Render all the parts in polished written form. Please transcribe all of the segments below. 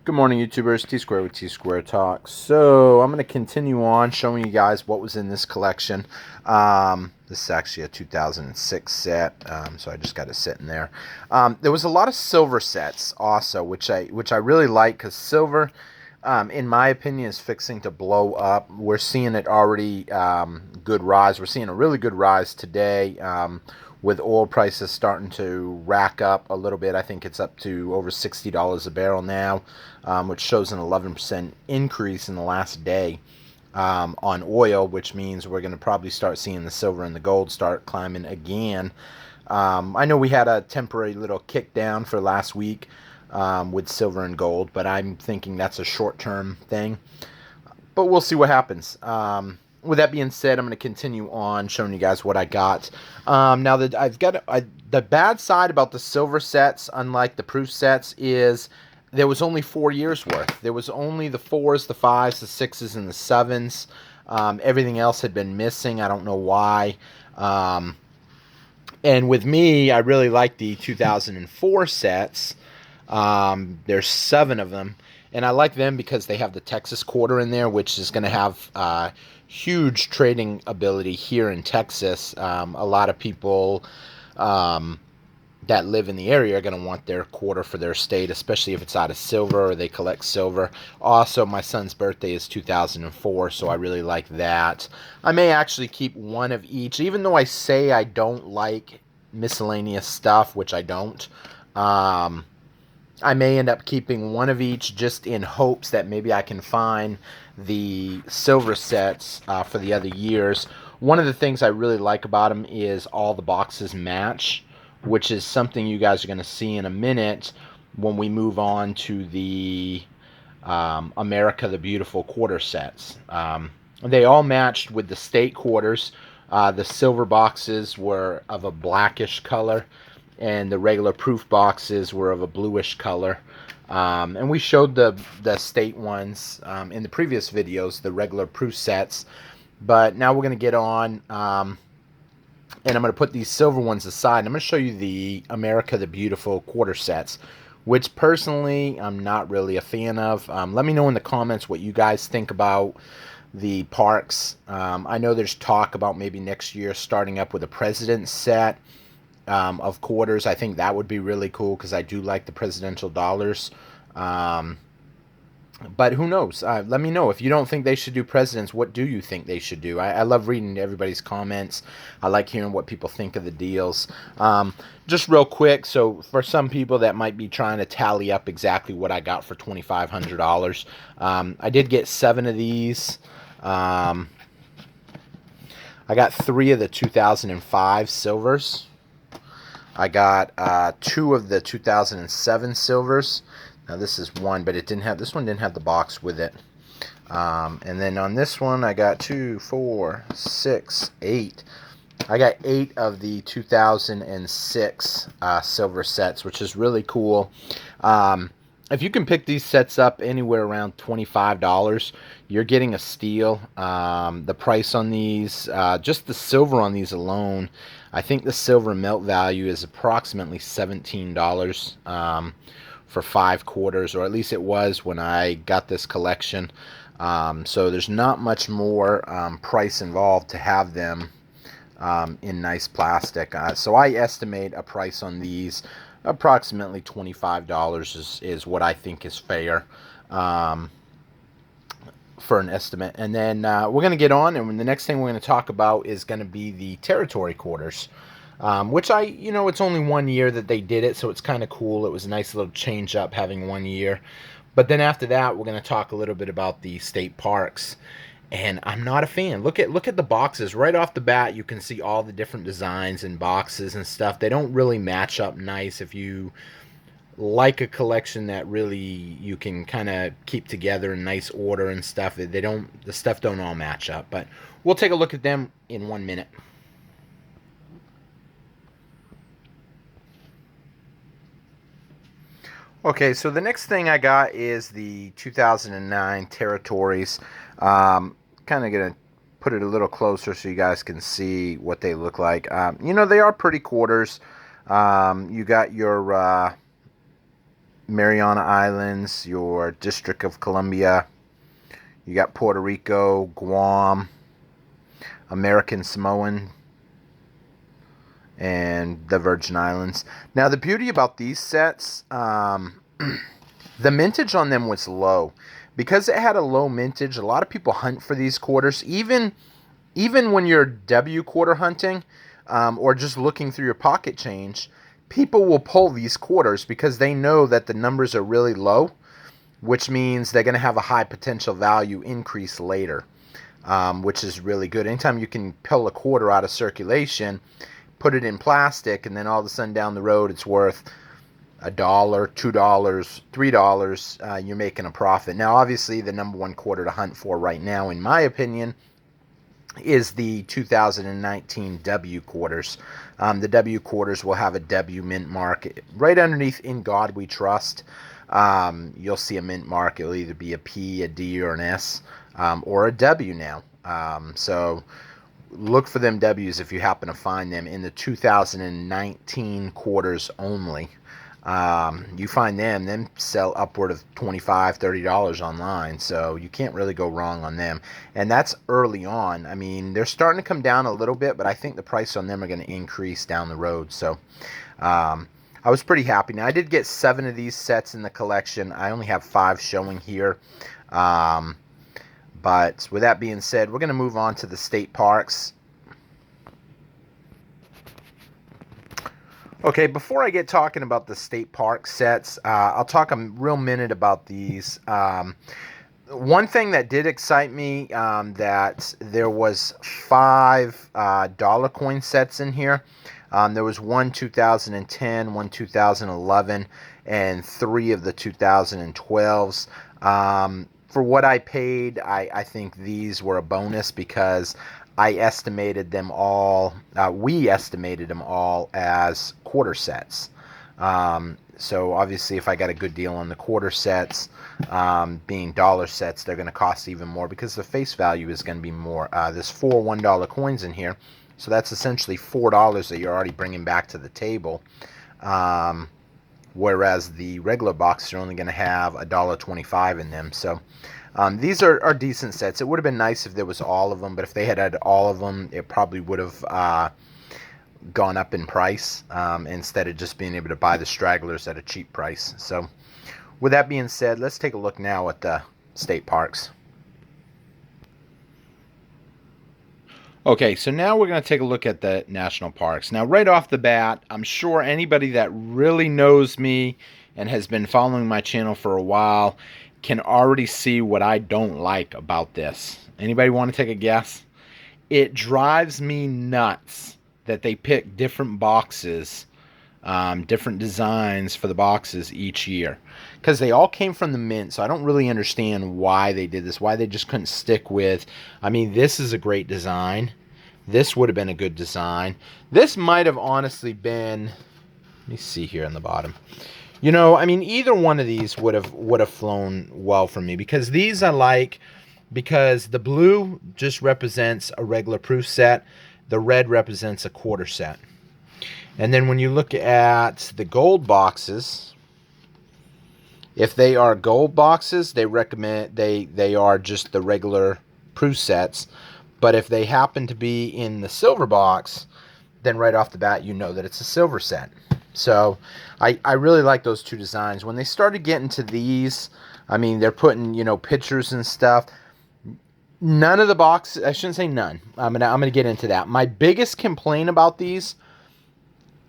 Good morning, YouTubers. T-Square with T-Square Talk. So I'm going to continue on showing you guys what was in this collection. This is actually a 2006 set, so I just got it sitting there. There was a lot of silver sets also, which I really like because silver, in my opinion, is fixing to blow up. We're seeing it already good rise. We're seeing a really good rise today. With oil prices starting to rack up a little bit. I think it's up to over $60 a barrel now, which shows an 11% increase in the last day on oil, which means we're going to probably start seeing the silver and the gold start climbing again. I know we had a temporary little kick down for last week with silver and gold, but I'm thinking that's a short-term thing. But we'll see what happens. With that being said, I'm going to continue on showing you guys what I got. Now that I've got the bad side about the silver sets, unlike the proof sets, is there was only 4 years worth. There was only the 4s, the 5s, the 6s, and the 7s. Everything else had been missing. I don't know why. And with me, I really like the 2004 sets. There's 7 of them. And I like them because they have the Texas quarter in there, which is going to have huge trading ability here in Texas. A lot of people that live in the area are going to want their quarter for their state, especially if it's out of silver or they collect silver. Also, my son's birthday is 2004, so I really like that. I may actually keep one of each, even though I say I don't like miscellaneous stuff, which I don't. I may end up keeping one of each just in hopes that maybe I can find the silver sets for the other years. One of the things I really like about them is all the boxes match, which is something you guys are going to see in a minute when we move on to the America the Beautiful quarter sets. They all matched with the state quarters. The silver boxes were of a blackish color, and the regular proof boxes were of a bluish color. And we showed the state ones in the previous videos, the regular proof sets. But now we're going to get on, and I'm going to put these silver ones aside. I'm going to show you the America the Beautiful quarter sets, which personally I'm not really a fan of. Let me know in the comments what you guys think about the parks. I know there's talk about maybe next year starting up with a president's set of quarters. I think that would be really cool because I do like the presidential dollars. But who knows? Let me know. If you don't think they should do presidents, what do you think they should do? I love reading everybody's comments. I like hearing what people think of the deals. Just real quick, so for some people that might be trying to tally up exactly what I got for $2,500, I did get 7 of these. I got 3 of the 2005 silvers. I got 2 of the 2007 silvers. Now this is one, but this one didn't have the box with it. And then on this one, I got 2, 4, 6, 8. I got 8 of the 2006 silver sets, which is really cool. If you can pick these sets up anywhere around $25, you're getting a steal. The price on these, just the silver on these alone, I think the silver melt value is approximately $17 for 5 quarters, or at least it was when I got this collection. So there's not much more price involved to have them in nice plastic. So I estimate a price on these approximately $25 is what I think is fair for an estimate. And then we're going to get on, and the next thing we're going to talk about is going to be the territory quarters, which it's only 1 year that they did it, so it's kind of cool. It was a nice little change up having 1 year. But then after that, we're going to talk a little bit about the state parks. And I'm not a fan. Look at the boxes. Right off the bat, you can see all the different designs and boxes and stuff. They don't really match up nice. If you like a collection that really you can kind of keep together in nice order and stuff, the stuff don't all match up. But we'll take a look at them in 1 minute. Okay, so the next thing I got is the 2009 territories. Kind of going to put it a little closer so you guys can see what they look like. They are pretty quarters. You got your Mariana Islands, your District of Columbia. You got Puerto Rico, Guam, American Samoan, and the Virgin Islands. Now, the beauty about these sets, the mintage on them was low. Because it had a low mintage, a lot of people hunt for these quarters. Even when you're W quarter hunting, or just looking through your pocket change, people will pull these quarters because they know that the numbers are really low, which means they're going to have a high potential value increase later, which is really good. Anytime you can pull a quarter out of circulation, put it in plastic, and then all of a sudden down the road it's worth $1, $2, $3, you're making a profit. Now, obviously, the number one quarter to hunt for right now, in my opinion, is the 2019 W quarters. The W quarters will have a W mint mark right underneath "In God We Trust." You'll see a mint mark. It'll either be a P, a D, or an S, or a W now. So look for them W's if you happen to find them in the 2019 quarters only. You find them sell upward of $25, $30 online, so you can't really go wrong on them. And that's early on. I mean, they're starting to come down a little bit, but I think the price on them are going to increase down the road. So I was pretty happy. Now, I did get 7 of these sets in the collection. I only have 5 showing here. But with that being said, we're going to move on to the state parks. Okay, before I get talking about the state park sets, I'll talk a real minute about these. One thing that did excite me, that there was 5 dollar coin sets in here. There was one 2010, one 2011, and 3 of the 2012s. For what I paid, I think these were a bonus because I estimated them all, we estimated them all as quarter sets. So obviously if I got a good deal on the quarter sets, being dollar sets, they're going to cost even more because the face value is going to be more. There's 4 $1 coins in here, so that's essentially $4 that you're already bringing back to the table. Whereas the regular boxes are only going to have $1.25 in them. So these are decent sets. It would have been nice if there was all of them, but if they had all of them, it probably would have gone up in price, instead of just being able to buy the stragglers at a cheap price. So with that being said, let's take a look now at the state parks. Okay, so now we're going to take a look at the national parks. Now, right off the bat, I'm sure anybody that really knows me and has been following my channel for a while can already see what I don't like about this. Anybody want to take a guess? It drives me nuts that they pick different boxes, different designs for the boxes each year, because they all came from the mint. So I don't really understand why they did this, why they just couldn't stick with, I mean, this is a great design. This would have been a good design. This might have honestly been, let me see here on the bottom. You know, I mean, either one of these would have flown well for me, because these I like, because the blue just represents a regular proof set. The red represents a quarter set. And then when you look at the gold boxes, if they are gold boxes, they recommend they are just the regular proof sets. But if they happen to be in the silver box, then right off the bat you know that it's a silver set. So I really like those 2 designs. When they started getting to these, I mean, they're putting, you know, pictures and stuff. None of the boxes, I shouldn't say none. I'm gonna get into that. My biggest complaint about these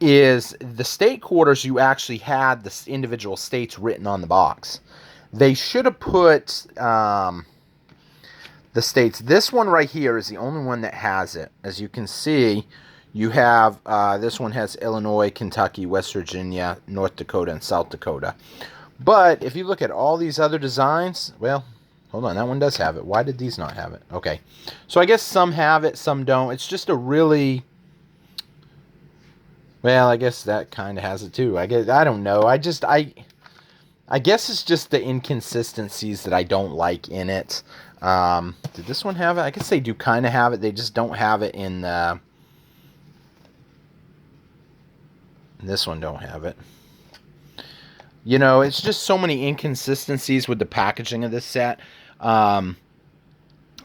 is the state quarters. You actually had the individual states written on the box. They should have put the states. This one right here is the only one that has it. As you can see, you have, this one has Illinois, Kentucky, West Virginia, North Dakota, and South Dakota. But if you look at all these other designs, well, hold on, that one does have it. Why did these not have it? Okay, so I guess some have it, some don't. It's just a really, well, I guess that kind of has it too. I don't know. I guess it's just the inconsistencies that I don't like in it. Did this one have it? I guess they do kind of have it. They just don't have it in the... This one don't have it. You know, it's just so many inconsistencies with the packaging of this set. Um,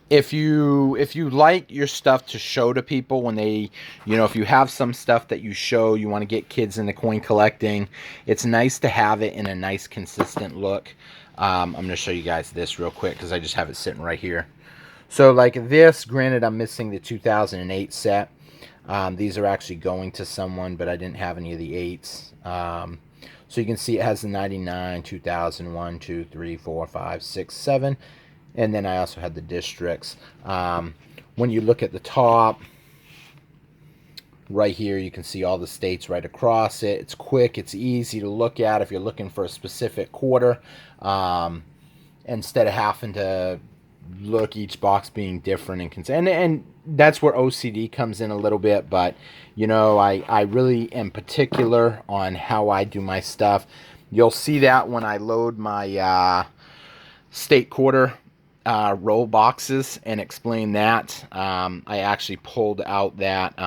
if you like your stuff to show to people when they, if you have some stuff that you show, you want to get kids into coin collecting, it's nice to have it in a nice consistent look. I'm going to show you guys this real quick because I just have it sitting right here. So like this, granted I'm missing the 2008 set. These are actually going to someone, but I didn't have any of the 8s. So you can see it has the 99, 2000, 1, 2, 3, 4, 5, 6, 7. And then I also had the districts. When you look at the top, right here, you can see all the states right across it. It's quick. It's easy to look at if you're looking for a specific quarter. Instead of having to look each box being different and that's where OCD comes in a little bit. But, I really am particular on how I do my stuff. You'll see that when I load my state quarter roll boxes and explain that. I actually pulled out that,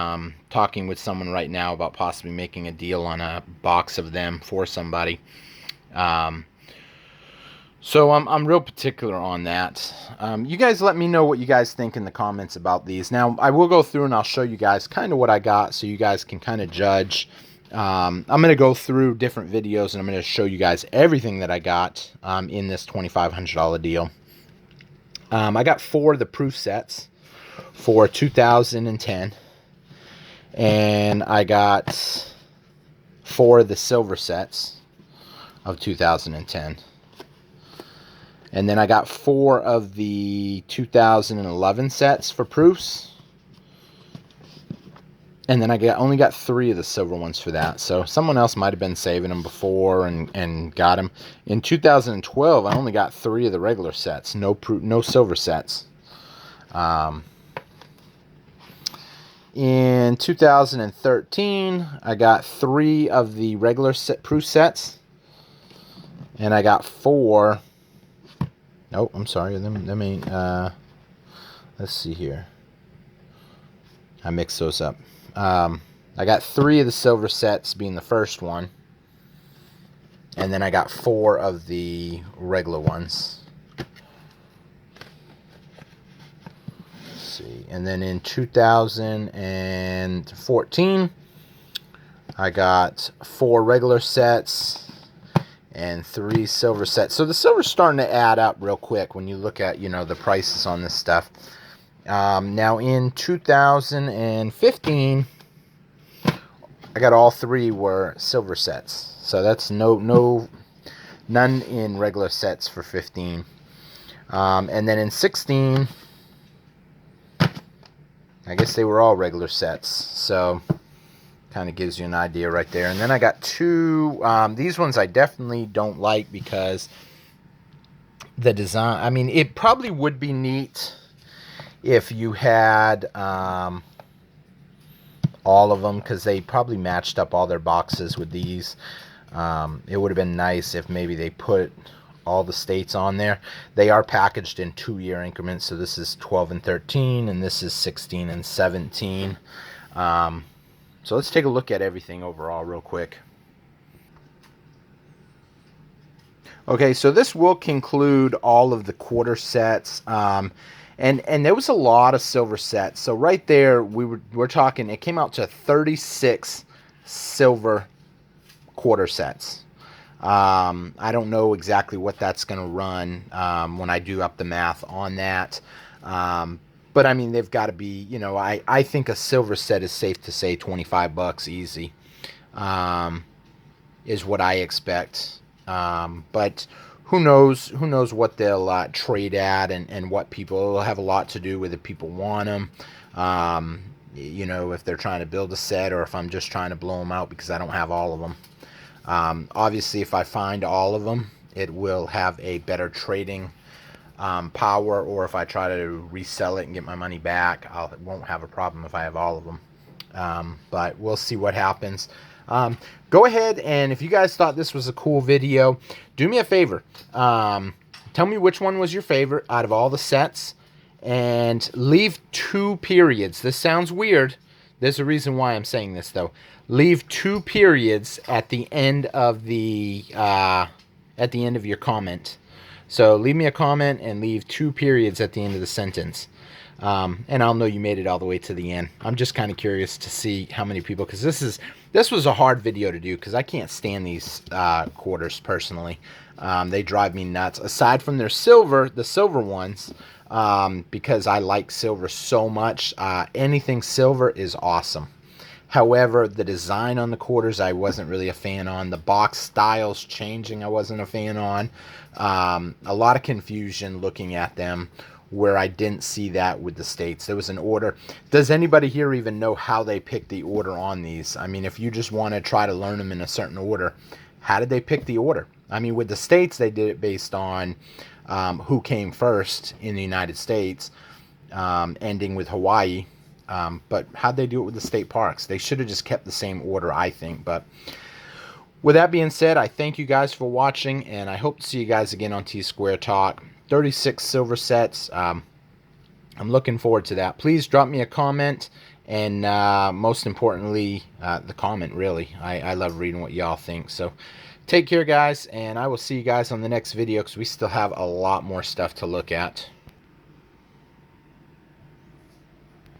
talking with someone right now about possibly making a deal on a box of them for somebody. So I'm real particular on that. You guys let me know what you guys think in the comments about these. Now, I will go through and I'll show you guys kind of what I got so you guys can kind of judge. I'm going to go through different videos and I'm going to show you guys everything that I got in this $2,500 deal. I got 4 of the proof sets for 2010, and I got 4 of the silver sets of 2010, and then I got 4 of the 2011 sets for proofs, and then I only got 3 of the silver ones for that. So someone else might have been saving them before and got them. In 2012, I only got 3 of the regular sets, no silver sets. In 2013, I got 3 of the regular proof sets, and I got 4. Nope, I'm sorry. Them ain't. Let's see here. I mixed those up. I got 3 of the silver sets being the first one, and then I got 4 of the regular ones. Let's see. And then in 2014, I got 4 regular sets and 3 silver sets. So the silver's starting to add up real quick when you look at, the prices on this stuff. Now in 2015, I got all 3 were silver sets. So that's none in regular sets for 15. And then in 16, I guess they were all regular sets. So kind of gives you an idea right there. And then I got 2, these ones I definitely don't like because the design, I mean, it probably would be neat if you had all of them, because they probably matched up all their boxes with these. It would have been nice if maybe they put all the states on there. They are packaged in 2-year increments, so this is 12 and 13, and this is 16 and 17. So let's take a look at everything overall real quick. Okay, so this will conclude all of the quarter sets. And there was a lot of silver sets. So right there, we're talking, it came out to 36 silver quarter sets. I don't know exactly what that's going to run when I do up the math on that. But I mean, they've got to be, I think a silver set is safe to say $25 easy, is what I expect. But who knows what they'll trade at and what people, will have a lot to do with if people want them. If they're trying to build a set or if I'm just trying to blow them out because I don't have all of them. Obviously, if I find all of them, it will have a better trading power, or if I try to resell it and get my money back, I won't have a problem if I have all of them. But we'll see what happens. Go ahead, and if you guys thought this was a cool video, do me a favor. Tell me which one was your favorite out of all the sets, and leave 2 periods. This sounds weird. There's a reason why I'm saying this, though. leave 2 periods at the end of your comment. So leave me a comment and leave 2 periods at the end of the sentence. And I'll know you made it all the way to the end. I'm just kind of curious to see how many people, because this was a hard video to do because I can't stand these quarters personally. They drive me nuts. Aside from their silver, the silver ones, because I like silver so much. Anything silver is awesome. However, the design on the quarters I wasn't really a fan on. The box styles changing I wasn't a fan on. A lot of confusion looking at them where I didn't see that with the states. There was an order. Does anybody here even know how they picked the order on these? I mean, if you just want to try to learn them in a certain order, how did they pick the order? I mean, with the states, they did it based on who came first in the United States, ending with Hawaii. But how'd they do it with the state parks? They should have just kept the same order, I think. But with that being said, I thank you guys for watching, and I hope to see you guys again on Tsquare Talk. 36 silver sets. I'm looking forward to that. Please drop me a comment, and most importantly, the comment, really. I love reading what y'all think. So take care, guys, and I will see you guys on the next video because we still have a lot more stuff to look at.